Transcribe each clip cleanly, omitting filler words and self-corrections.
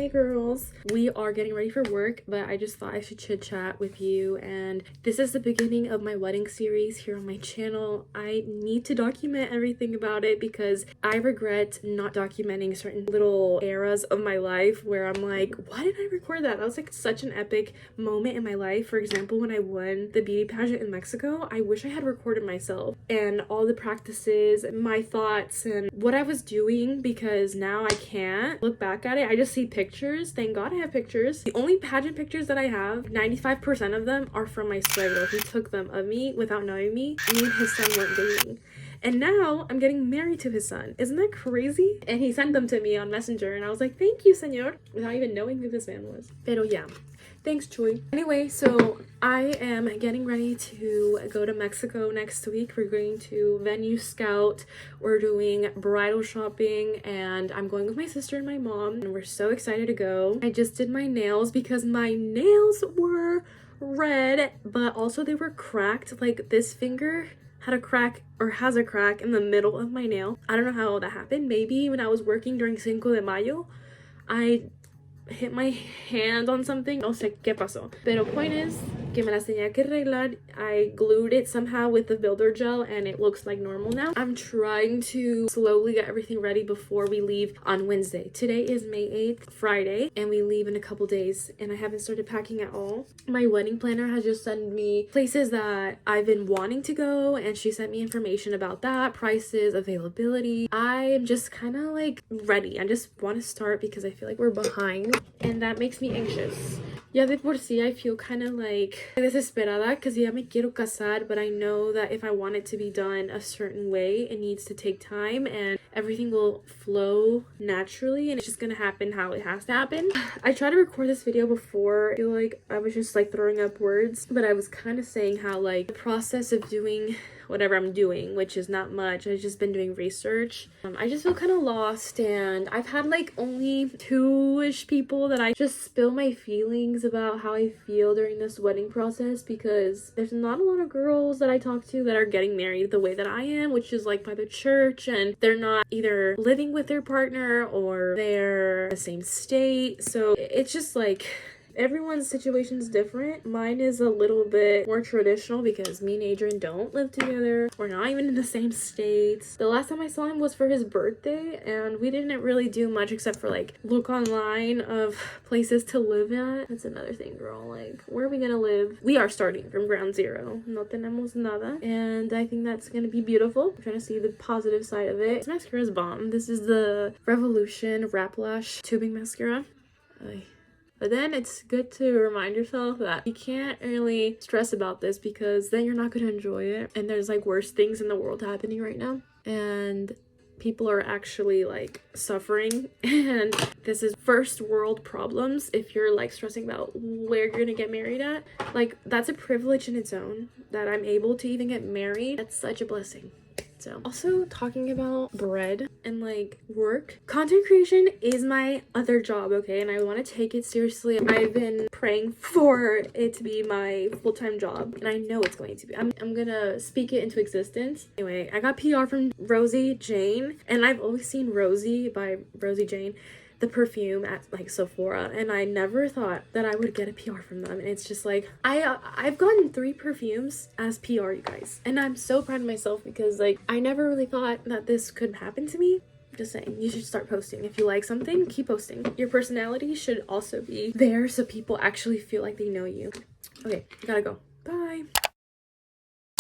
Hi girls, we are getting ready for work, but I just thought I should chit chat with you, and this is the beginning of my wedding series here on my channel. I need to document everything about it because I regret not documenting certain little eras of my life where I'm like, why did I record that? That was like such an epic moment in my life. For example, when I won the beauty pageant in Mexico, I wish I had recorded myself and all the practices, my thoughts, and what I was doing, because now I can't look back at it. I just see pictures. Thank God I have pictures. The only pageant pictures that I have, 95% of them are from my suegro. He took them of me without knowing me. Me and his son weren't dating. And now I'm getting married to his son. Isn't that crazy? And he sent them to me on Messenger and I was like, thank you, señor, without even knowing who this man was. Pero yeah. Thanks, Choi. Anyway, so I am getting ready to go to Mexico next week. We're going to venue scout. We're doing bridal shopping, and I'm going with my sister and my mom, and we're so excited to go. I just did my nails because my nails were red, but also they were cracked. Like, this finger had a crack, or has a crack, in the middle of my nail. I don't know how that happened. Maybe when I was working during Cinco de Mayo, I hit my hand on something. No sé qué pasó. Pero point is que me las tenía que arreglar. I glued it somehow with the builder gel and it looks like normal now. I'm trying to slowly get everything ready before we leave on Wednesday. Today is May 8th, Friday, and we leave in a couple days, and I haven't started packing at all. My wedding planner has just sent me places that I've been wanting to go, and she sent me information about that, prices, availability. I am just kind of like ready. I just want to start because I feel like we're behind, and that makes me anxious. Ya de por sí, I feel kind of like desesperada because ya me quiero casar, but I know that if I want it to be done a certain way, it needs to take time and everything will flow naturally and it's just gonna happen how it has to happen. I tried to record this video before. I feel like I was just like throwing up words, but I was kind of saying how like the process of doing whatever I'm doing, which is not much. I've just been doing research. I just feel kind of lost, and I've had like only 2-ish people that I just spill my feelings about how I feel during this wedding process, because there's not a lot of girls that I talk to that are getting married the way that I am, which is like by the church, and they're not either living with their partner or they're in the same state. So it's just like everyone's situation is different. Mine is a little bit more traditional because me and Adrian don't live together. We're not even in the same states. The last time I saw him was for his birthday, and we didn't really do much except for like look online of places to live at. That's another thing, girl. Like, where are we gonna live? We are starting from ground zero. No tenemos nada. And I think that's gonna be beautiful. I'm trying to see the positive side of it. This mascara is bomb. This is the Revolution Wrap Lash Tubing Mascara. But then it's good to remind yourself that you can't really stress about this because then you're not going to enjoy it. And there's like worse things in the world happening right now. And people are actually like suffering. And this is first world problems if you're like stressing about where you're going to get married at. Like, that's a privilege in its own that I'm able to even get married. That's such a blessing. So, also talking about bread and like work, content creation is my other job, okay, and I want to take it seriously. I've been praying for it to be my full-time job, and I know it's going to be. I'm gonna speak it into existence. Anyway, I got PR from Rosie Jane, and I've always seen Rosie by Rosie Jane, the perfume, at like Sephora, and I never thought that I would get a PR from them. And it's just like I've gotten 3 perfumes as PR, you guys, and I'm so proud of myself because like I never really thought that this could happen to me. Just saying, you should start posting. If you like something, keep posting. Your personality should also be there so people actually feel like they know you. Okay, I gotta go. Bye.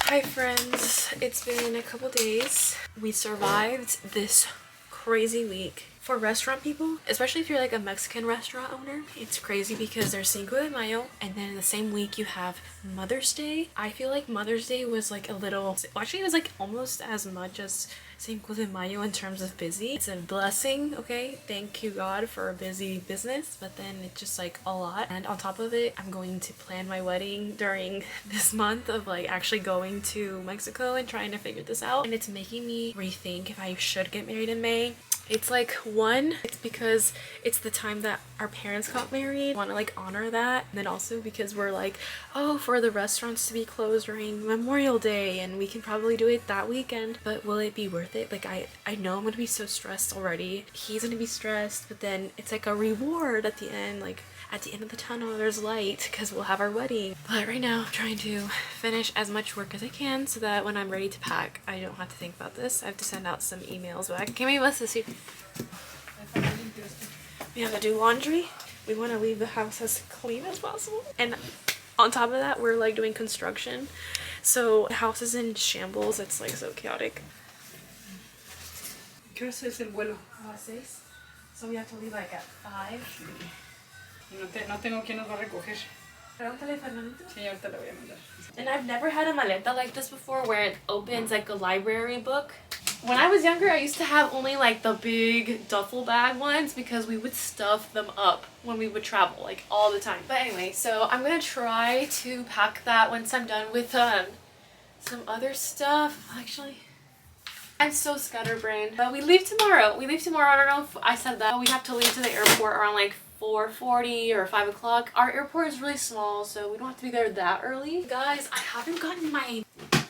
Hi friends, it's been a couple days. We survived this crazy week. For restaurant people, especially if you're like a Mexican restaurant owner, it's crazy because there's Cinco de Mayo and then in the same week you have Mother's Day. I feel like Mother's Day was like a little, actually it was like almost as much as Cinco de Mayo in terms of busy. It's a blessing, okay? Thank you God for a busy business, but then it's just like a lot. And on top of it, I'm going to plan my wedding during this month of like actually going to Mexico and trying to figure this out. And it's making me rethink if I should get married in May It's like one, it's because it's the time that our parents got married. I want to like honor that. And then also because we're like, oh, for the restaurants to be closed during Memorial Day and we can probably do it that weekend. But will it be worth it? Like I know I'm gonna be so stressed already. He's gonna be stressed, but then it's like a reward at the end. Like at the end of the tunnel there's light because we'll have our wedding. But right now I'm trying to finish as much work as I can so that when I'm ready to pack I don't have to think about this. I have to send out some emails back. Can we bust this here? We have to do laundry. We want to leave the house as clean as possible. And on top of that we're like doing construction, so the house is in shambles. It's like so chaotic. ¿Qué hora es el vuelo? 6. So we have to leave like at 5. No tengo quien nos va a recoger. Pregúntale, Fernandito. Sí, ahorita le voy a mandar. And I've never had a maleta like this before where it opens like a library book. When I was younger, I used to have only like the big duffel bag ones because we would stuff them up when we would travel like all the time. But anyway, so I'm gonna try to pack that once I'm done with some other stuff. Actually, I'm so scatterbrained. But we leave tomorrow. I don't know if I said that. We have to leave to the airport around like 4:40 or 5 o'clock. Our airport is really small, so we don't have to be there that early. Guys, I haven't gotten my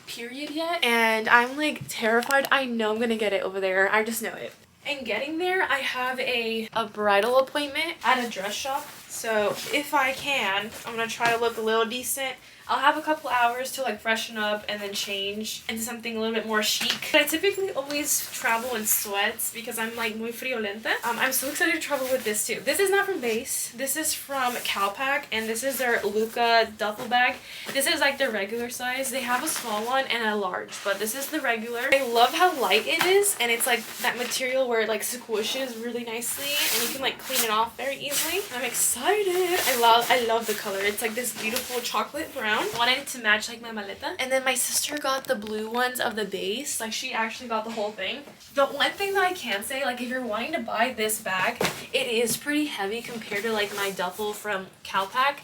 period yet and I'm like terrified. I know I'm gonna get it over there. I just know it. And getting there, I have a bridal appointment at a dress shop. So if I can, I'm gonna try to look a little decent. I'll have a couple hours to like freshen up and then change into something a little bit more chic. But I typically always travel in sweats because I'm like muy friolenta. I'm so excited to travel with this too. This is not from Base. This is from Calpac and this is their Luca duffel bag. This is like the regular size. They have a small one and a large, but this is the regular. I love how light it is and it's like that material where it like squishes really nicely and you can like clean it off very easily. I'm excited. I love the color. It's like this beautiful chocolate brown. I wanted it to match like my maleta. And then my sister got the blue ones of the Base. Like she actually got the whole thing. The one thing that I can say, like if you're wanting to buy this bag, it is pretty heavy compared to like my duffel from Calpac.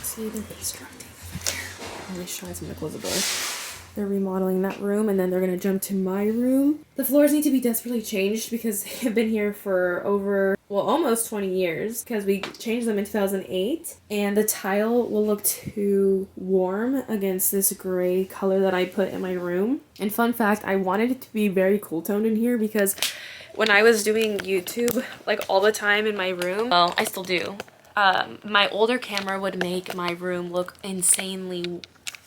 See, they're constructing over there. I'm gonna show you. I'm gonna close the door. They're remodeling that room and then they're gonna jump to my room. The floors need to be desperately changed because they've been here for over, well, almost 20 years because we changed them in 2008 and the tile will look too warm against this gray color that I put in my room. And fun fact, I wanted it to be very cool toned in here because when I was doing YouTube like all the time in my room, well, I still do, my older camera would make my room look insanely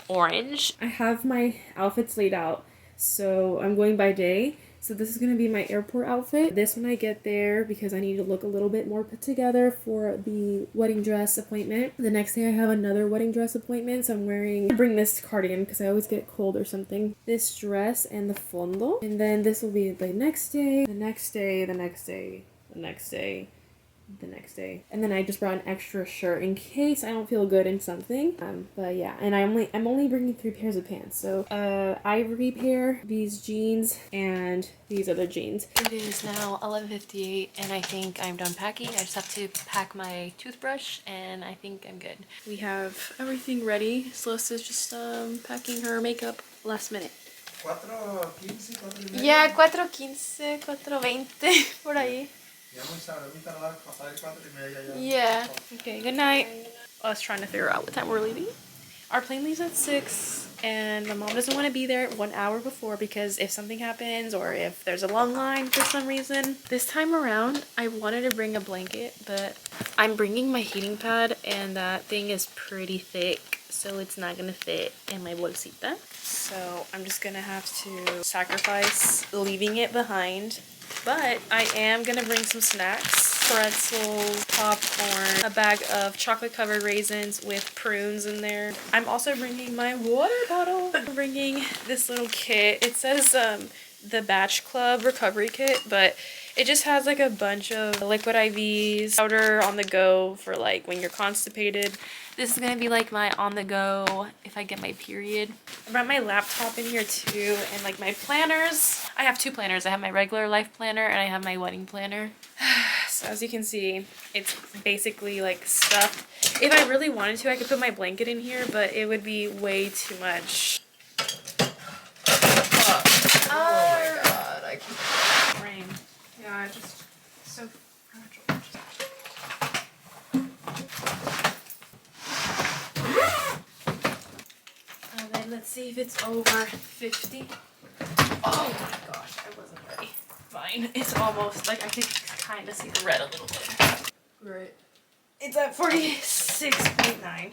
orange. I have my outfits laid out, so I'm going by day. So this is going to be my airport outfit. This when I get there because I need to look a little bit more put together for the wedding dress appointment. The next day I have another wedding dress appointment, so I bring this cardigan because I always get cold or something. This dress and the fondo. And then this will be the next day, the next day, the next day, the next day, the next day. And then I just brought an extra shirt in case I don't feel good in something. But yeah, and I'm only bringing 3 pairs of pants. So ivory pair, these jeans, and these other jeans. It is now 11:58 and I think I'm done packing. I just have to pack my toothbrush and I think I'm good. We have everything ready. Celeste is just packing her makeup last minute. 4:15, 4:30. Yeah, 4:15, 4:20, por ahí. Yeah. Okay, good night. I was trying to figure out what time we're leaving. Our plane leaves at 6 and my mom doesn't want to be there 1 hour before because if something happens or if there's a long line for some reason. This time around, I wanted to bring a blanket, but I'm bringing my heating pad and that thing is pretty thick, so it's not gonna fit in my bolsita. So I'm just gonna have to sacrifice leaving it behind. But I am gonna bring some snacks, pretzels, popcorn, a bag of chocolate covered raisins with prunes in there. I'm also bringing my water bottle. I'm bringing this little kit. It says the Batch Club recovery kit, but it just has like a bunch of liquid IVs, powder on the go for like when you're constipated. This is gonna be like my on the go if I get my period. I brought my laptop in here too and like my planners. I have 2 planners. I have my regular life planner and I have my wedding planner. So as you can see, it's basically like stuffed. If I really wanted to, I could put my blanket in here, but it would be way too much. Oh my god, I can't. Rain. Yeah, just so fragile. And then let's see if it's over 50. Oh my gosh, I wasn't ready. Fine. It's almost like I can kind of see the red a little bit. Right. It's at 46.9.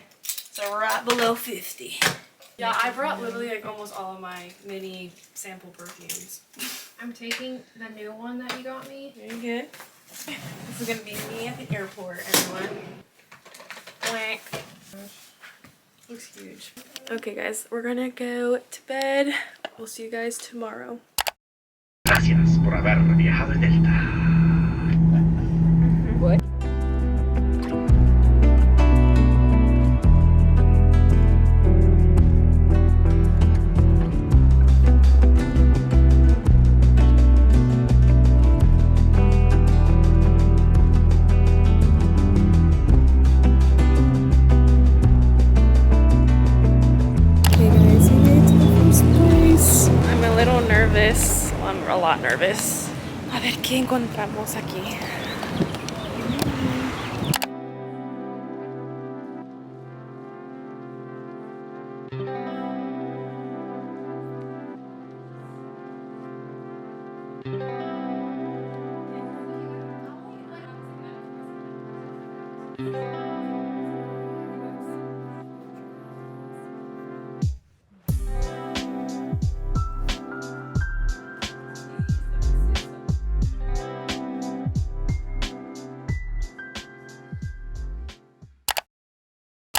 So right below 50. Yeah, I brought literally like almost all of my mini sample perfumes. I'm taking the new one that you got me. Very good. This is gonna be me at the airport, everyone. Whack. Looks huge. Okay guys, we're gonna go to bed. We'll see you guys tomorrow. Gracias por haber viajado en Delta. What? I'm a little nervous. Well, I'm a lot nervous. A ver qué encontramos aquí.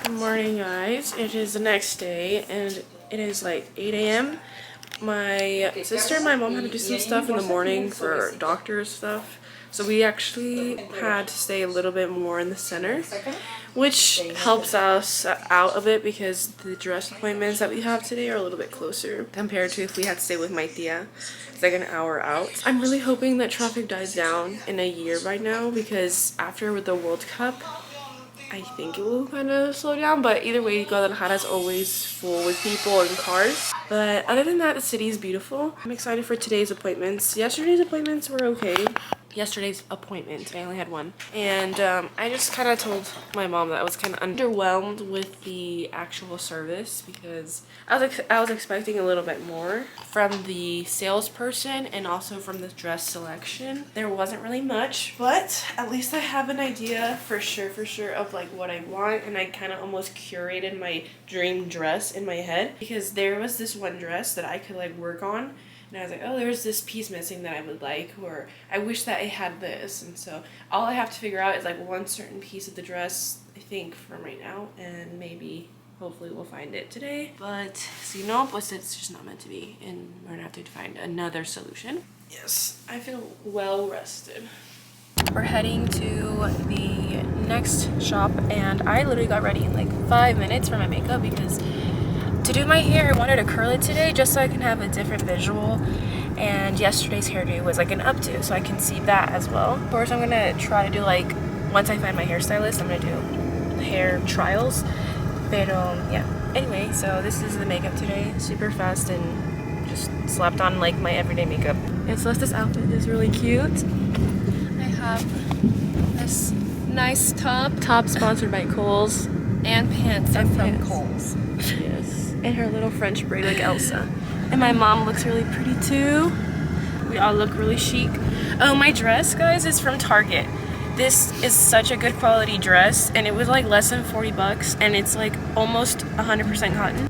Good morning guys, it is the next day and it is like 8 a.m. My sister and my mom had to do some stuff in the morning for doctor stuff, so we actually had to stay a little bit more in the center, which helps us out a bit because the dress appointments that we have today are a little bit closer compared to if we had to stay with my tia. It's like an hour out. I'm really hoping that traffic dies down in a year right now, because after with the World Cup I think it will kind of slow down, but either way, Guadalajara is always full with people and cars. But other than that, the city is beautiful. I'm excited for today's appointments. Yesterday's appointments were okay. Yesterday's appointment, I only had one. And I just kind of told my mom that I was kind of underwhelmed with the actual service, because I was expecting a little bit more from the salesperson and also from the dress selection. There wasn't really much, but at least I have an idea for sure of like what I want, and I kind of almost curated my dream dress in my head, because there was this one dress that I could like work on. And I was like, oh, there's this piece missing that I would like, or I wish that it had this. And so all I have to figure out is like one certain piece of the dress, I think, from right now. And maybe, hopefully we'll find it today. But si no, pues it's just not meant to be. And we're gonna have to find another solution. Yes, I feel well rested. We're heading to the next shop, and I literally got ready in like 5 minutes for my makeup, because to do my hair, I wanted to curl it today just so I can have a different visual, and yesterday's hairdo was like an updo, so I can see that as well. Of course, I'm gonna try to do like, once I find my hairstylist, I'm gonna do hair trials, pero yeah. Anyway, so this is the makeup today, super fast and just slapped on like my everyday makeup. And Celeste's outfit is really cute. I have this nice top sponsored by Kohl's, and pants are from Kohl's. Yes. And her little French braid like Elsa. And my mom looks really pretty too. We all look really chic. Oh, my dress, guys, is from Target. This is such a good quality dress, and it was like less than 40 bucks, and it's like almost 100% cotton.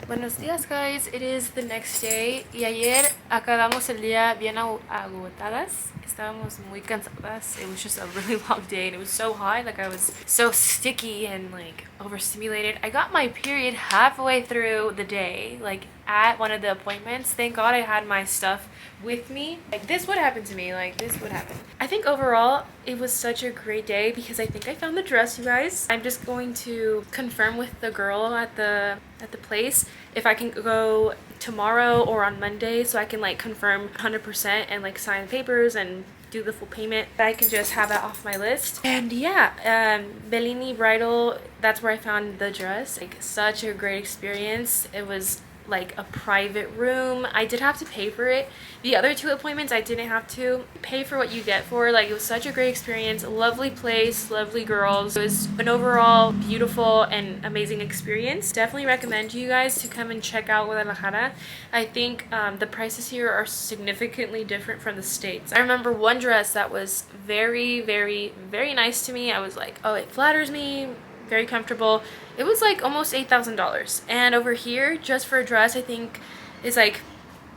Buenos días, guys. It is the next day. Y ayer acabamos el día bien agotadas. Estábamos muy cansadas. It was just a really long day and it was so hot. Like I was so sticky and like overstimulated. I got my period halfway through the day, like at one of the appointments. Thank God I had my stuff with me. Like this would happen to me. Like this would happen. I think overall it was such a great day because I think I found the dress, you guys. I'm just going to confirm with the girl at the place if I can go tomorrow or on Monday so I can like confirm 100% and like sign papers and do the full payment. I can just have that off my list. And yeah, Bellini Bridal, that's where I found the dress. Like such a great experience. It was like a private room. I did have to pay for it. The other two appointments I didn't have to pay for what you get for. Like it was such a great experience. Lovely place, lovely girls. It was an overall beautiful and amazing experience. Definitely recommend you guys to come and check out Guadalajara. I think the prices here are significantly different from the States. I remember one dress that was very, very, very nice to me. I was like, oh, it flatters me, very comfortable. It was like almost $8,000, and over here just for a dress I think is like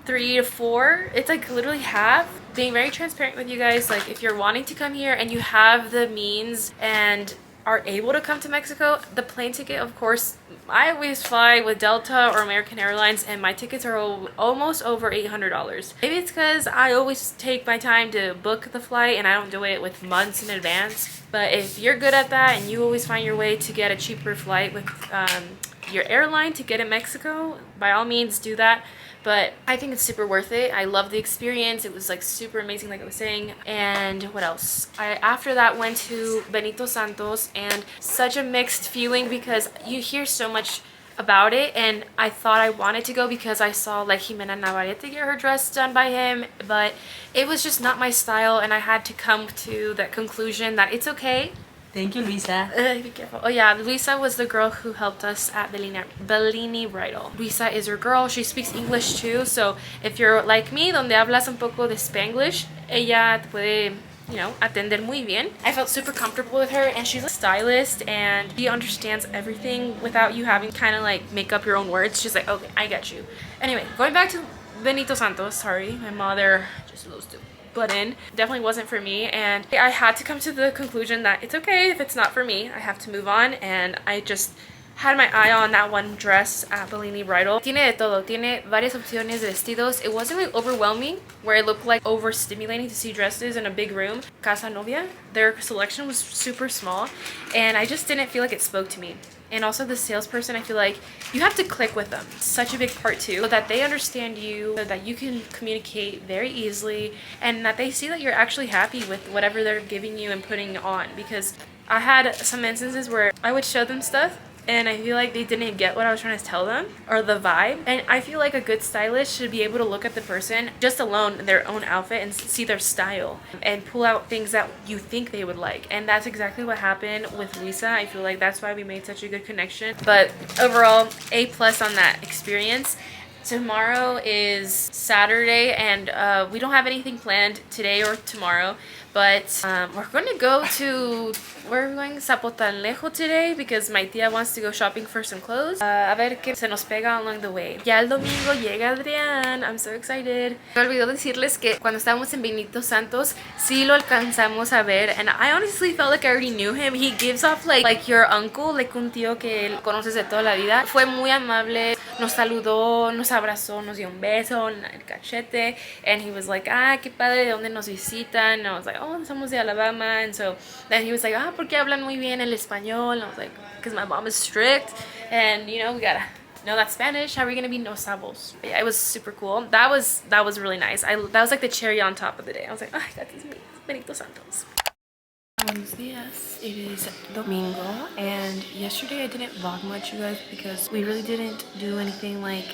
3 to 4. It's like literally half. Being very transparent with you guys, like if you're wanting to come here and you have the means and are able to come to Mexico, the plane ticket, of course, I always fly with Delta or American Airlines and my tickets are almost over $800. Maybe it's because I always take my time to book the flight and I don't do it with months in advance. But if you're good at that and you always find your way to get a cheaper flight with your airline to get in Mexico, by all means do that. But I think it's super worth it. I love the experience. It was like super amazing, like I was saying. And what else? I after that went to Benito Santos, and such a mixed feeling because you hear so much about it, and I thought I wanted to go because I saw like Jimena Navarrete get her dress done by him, but it was just not my style, and I had to come to that conclusion that it's okay. Thank you, Luisa. Be careful. Oh yeah, Luisa was the girl who helped us at Bellini Bridal. Luisa is her girl. She speaks English too, so if you're like me, donde hablas un poco de Spanglish, ella te puede, you know, atender muy bien. I felt super comfortable with her, and she's a stylist and she understands everything without you having kind of like make up your own words. She's like, okay, I get you. Anyway, going back to Benito Santos, sorry, my mother just a little stupid. But in definitely wasn't for me, and I had to come to the conclusion that it's okay if it's not for me. I have to move on, and I just had my eye on that one dress at Bellini Bridal. Tiene de todo. Tiene varias opciones de vestidos. It wasn't like overwhelming where it looked like overstimulating to see dresses in a big room. Casa Novia, their selection was super small, and I just didn't feel like it spoke to me. And also the salesperson, I feel like you have to click with them. It's such a big part too, so that they understand you, so that you can communicate very easily, and that they see that you're actually happy with whatever they're giving you and putting on. Because I had some instances where I would show them stuff and I feel like they didn't get what I was trying to tell them or the vibe. And I feel like a good stylist should be able to look at the person just alone in their own outfit and see their style and pull out things that you think they would like. And that's exactly what happened with Lisa. I feel like that's why we made such a good connection. But overall, A+ on that experience. Tomorrow is Saturday, and we don't have anything planned today or tomorrow, but we're going to go to, where are we going? Zapotlán today because my tía wants to go shopping for some clothes. A ver qué se nos pega along the way. Ya el domingo llega Adrián. I'm so excited. Me olvidó decirles que cuando estábamos en Benito Santos, sí lo alcanzamos a ver, and I honestly felt like I already knew him. He gives off like your uncle, like un tío que conoces de toda la vida. Fue muy amable, nos saludó, nos abrazó, nos dio un beso en el cachete, and he was like, ah, qué padre, de dónde nos visitan. And I was like, oh, somos de Alabama. And so then he was like, ah, ¿por qué hablan muy bien el español? And I was like, because my mom is strict, and you know, we gotta know that Spanish. How are we gonna be no sabos? But yeah, it was super cool. That was really nice. That was like the cherry on top of the day. I was like, oh, that is me, Benito Santos. Buenos días. It is Domingo, and yesterday I didn't vlog much, you guys, because we really didn't do anything like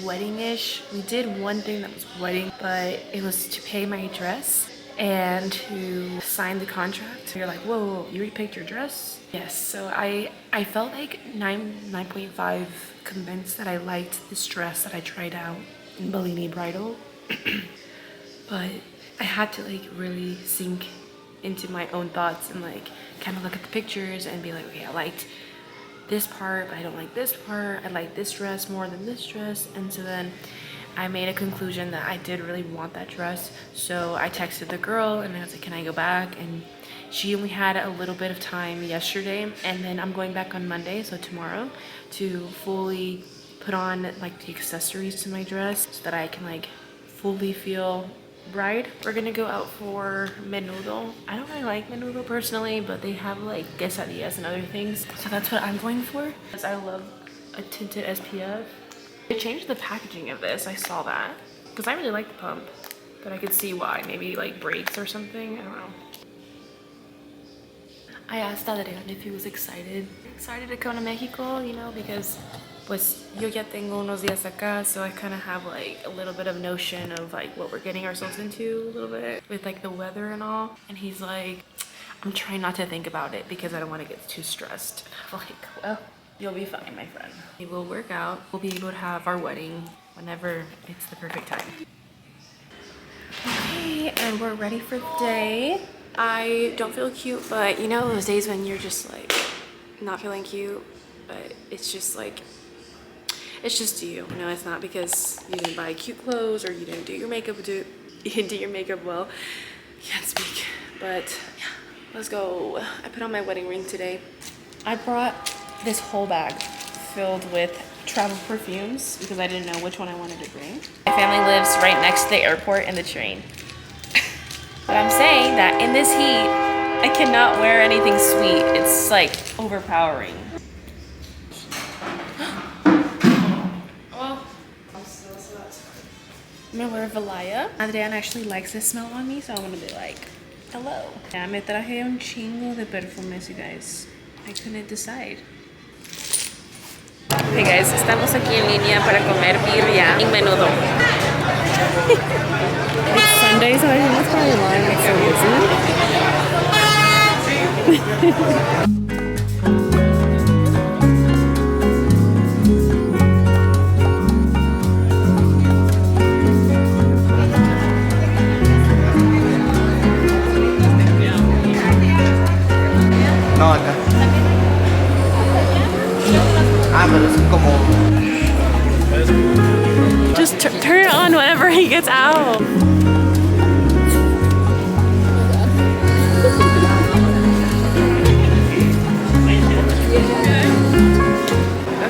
wedding-ish. We did one thing that was wedding, but it was to pay my dress and to sign the contract. So you're like, whoa, you already picked your dress? Yes. So I felt like 9.5 convinced that I liked this dress that I tried out in Bellini Bridal, but I had to like really sink into my own thoughts and like kind of look at the pictures and be like, okay, I liked this part, but I don't like this part. I like this dress more than this dress. And so then I made a conclusion that I did really want that dress. So I texted the girl and I was like, can I go back? And she only had a little bit of time yesterday, and then I'm going back on Monday, so tomorrow, to fully put on like the accessories to my dress so that I can like fully feel bride. We're gonna go out for menudo. I don't really like menudo personally, but they have like quesadillas and other things, so that's what I'm going for, because I love a tinted SPF. They changed the packaging of this. I saw that because I really like the pump, but I could see why. Maybe like breaks or something, I don't know. I asked Adrian if he was excited to come to Mexico, you know, because pues yo ya tengo unos días acá, so I kind of have like a little bit of notion of like what we're getting ourselves into a little bit with like the weather and all. And he's like, I'm trying not to think about it because I don't want to get too stressed. I'm like, well, you'll be fine, my friend. We will work out. We'll be able to have our wedding whenever it's the perfect time. Okay, and we're ready for the day. I don't feel cute, but you know those days when you're just like not feeling cute, but it's just like, it's just you know, it's not because you didn't buy cute clothes or you didn't do your makeup you didn't do your makeup well. Can't speak, but yeah, let's go. I put on my wedding ring today. I brought this whole bag filled with travel perfumes because I didn't know which one I wanted to bring. My family lives right next to the airport and the train. But I'm saying that in this heat, I cannot wear anything sweet. It's like overpowering. Oh, I'm gonna wear Valaya. Adriana actually likes this smell on me, so I'm gonna be like, hello. Yeah, me traje un chingo de perfumes, you guys. I couldn't decide. Hey guys, estamos aquí en línea para comer birria y menudo. It's Sunday, so I think that's probably why I'm so No, acá. Pero es como... Just turn it on whenever he gets out.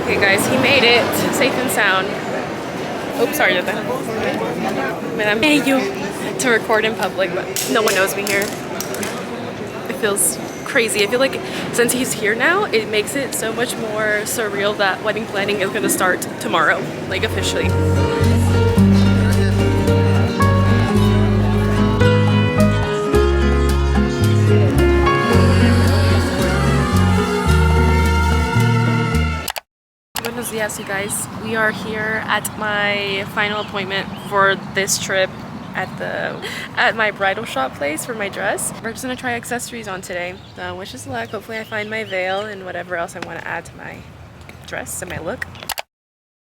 Okay guys, he made it safe and sound. Oops, sorry about that. Man, I'm paying you to record in public, but no one knows me here. It feels crazy. I feel like since he's here now, it makes it so much more surreal that wedding planning is gonna start tomorrow, like officially. Buenos dias, you guys. We are here at my final appointment for this trip at my bridal shop place for my dress. We're just gonna try accessories on today. So wish us luck. Hopefully I find my veil and whatever else I want to add to my dress and my look.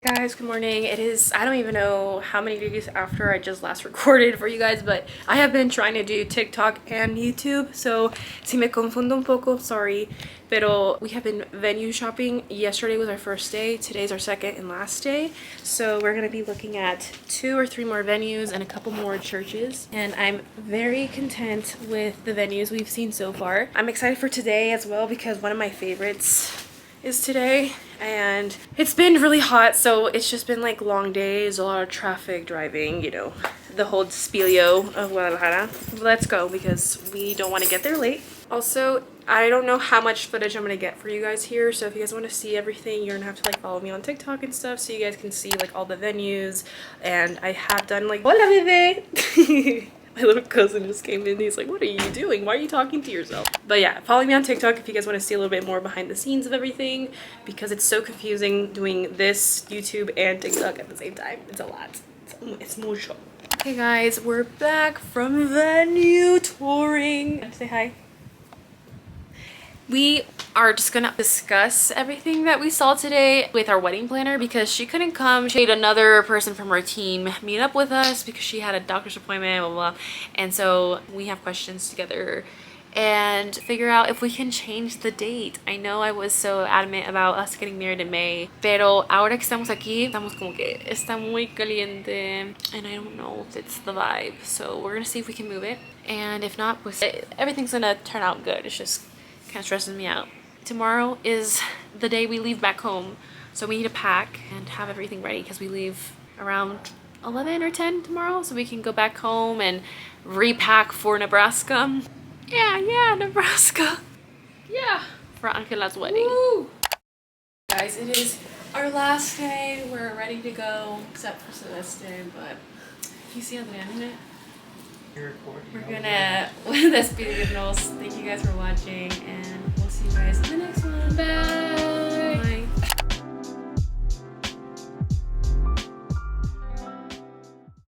Guys, good morning. It is, I don't even know how many days after I just last recorded for you guys, but I have been trying to do TikTok and YouTube, so si me confundo un poco, sorry. Pero we have been venue shopping. Yesterday was our first day. Today's our second and last day. So we're gonna be looking at 2 or 3 more venues and a couple more churches. And I'm very content with the venues we've seen so far. I'm excited for today as well because one of my favorites is today, and it's been really hot, so it's just been like long days, a lot of traffic, driving, you know, the whole spilio of Guadalajara. Let's go because we don't want to get there late. Also, I don't know how much footage I'm gonna get for you guys here, so if you guys want to see everything, you're gonna have to like follow me on TikTok and stuff so you guys can see like all the venues. And I have done like, hola bebé. My little cousin just came in. He's like, what are you doing? Why are you talking to yourself? But yeah, follow me on TikTok if you guys want to see a little bit more behind the scenes of everything, because it's so confusing doing this, YouTube, and TikTok at the same time. It's a lot. It's mucho. Okay guys, we're back from venue touring. Say hi. We are just gonna discuss everything that we saw today with our wedding planner because she couldn't come. She had another person from our team meet up with us because she had a doctor's appointment, blah, blah, blah. And so we have questions together and figure out if we can change the date. I know I was so adamant about us getting married in May, pero ahora que estamos aquí, estamos como que está muy caliente and I don't know if it's the vibe. So we're gonna see if we can move it, and if not, pues, everything's gonna turn out good. It's just kind of stresses me out. Tomorrow is the day we leave back home, so we need to pack and have everything ready because we leave around 11 or 10 tomorrow, so we can go back home and repack for Nebraska. Yeah, Nebraska. Yeah, for Angela's wedding. Woo! Guys, it is our last day. We're ready to go, except for Celeste, but you see Adriana in it? We're gonna despedirnos. Thank you guys for watching, and we'll see you guys in the next one. Bye!